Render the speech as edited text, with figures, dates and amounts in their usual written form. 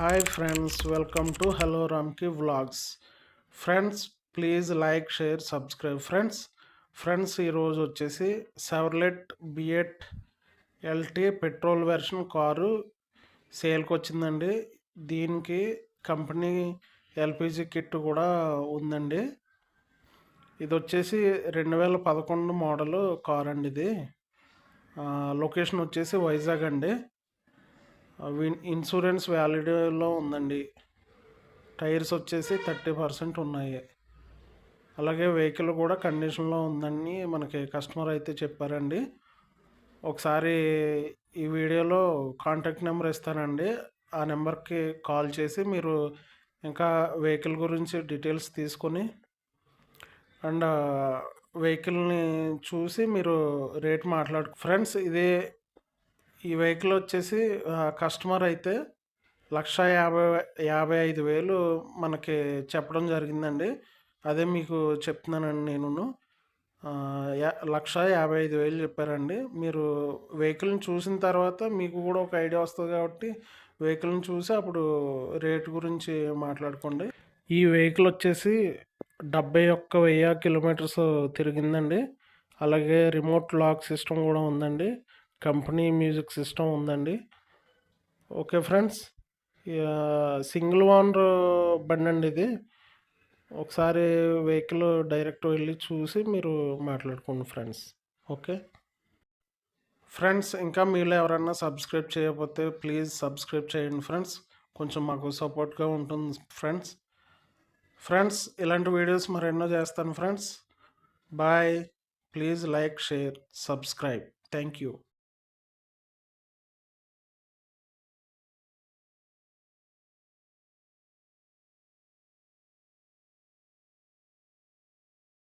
Hi friends, welcome to hello Ramki vlogs. Friends, please like, share, subscribe. Friends ఈరోజు వచ్చేసి Chevrolet Beat LT petrol version car సేల్కి వచ్చిందండి. దీనికి company LPG kit కూడా ఉందండి. ఇది వచ్చేసి 2011 మోడల్ కార్ అండి. ఇది లొకేషన్ వచ్చేసి వైజాగ్ అండి. ఇన్సూరెన్స్ వ్యాలిడీలో ఉందండి. టైర్స్ వచ్చేసి 30% ఉన్నాయి. అలాగే వెహికల్ కూడా కండిషన్లో ఉందని మనకి కస్టమర్ అయితే చెప్పారండి. ఒకసారి ఈ వీడియోలో కాంటాక్ట్ నెంబర్ ఇస్తానండి. ఆ నెంబర్కి కాల్ చేసి మీరు ఇంకా వెహికల్ గురించి డీటెయిల్స్ తీసుకొని అండ్ వెహికల్ని చూసి మీరు రేట్ ఫ్రెండ్స్, ఈ వెహికల్ వచ్చేసి కస్టమర్ అయితే 1,55,000 మనకి చెప్పడం జరిగిందండి. అదే మీకు చెప్తున్నానండి. నేను 1,55,000 చెప్పారండి. మీరు వెహికల్ని చూసిన తర్వాత మీకు కూడా ఒక ఐడియా వస్తుంది కాబట్టి వెహికల్ని చూసి అప్పుడు రేట్ గురించి మాట్లాడుకోండి. ఈ వెహికల్ వచ్చేసి 71,000 కిలోమీటర్స్ తిరిగిందండి. అలాగే రిమోట్ లాక్ సిస్టమ్ కూడా ఉందండి. కంపెనీ మ్యూజిక్ సిస్టమ్ ఉందండి. ఓకే ఫ్రెండ్స్, సింగిల్ ఓనర్ బండి అండి ఇది. ఒకసారి వెహికల్ డైరెక్ట్ వెళ్ళి చూసి మీరు మాట్లాడుకోండి ఫ్రెండ్స్. ఓకే ఫ్రెండ్స్, ఇంకా మీలో ఎవరన్నా సబ్స్క్రైబ్ చేయకపోతే ప్లీజ్ సబ్స్క్రైబ్ చేయండి ఫ్రెండ్స్. కొంచెం మాకు సపోర్ట్గా ఉంటుంది ఫ్రెండ్స్. ఇలాంటి వీడియోస్ మరెన్నో చేస్తాను friends. Bye. Please like, share, subscribe. Thank you.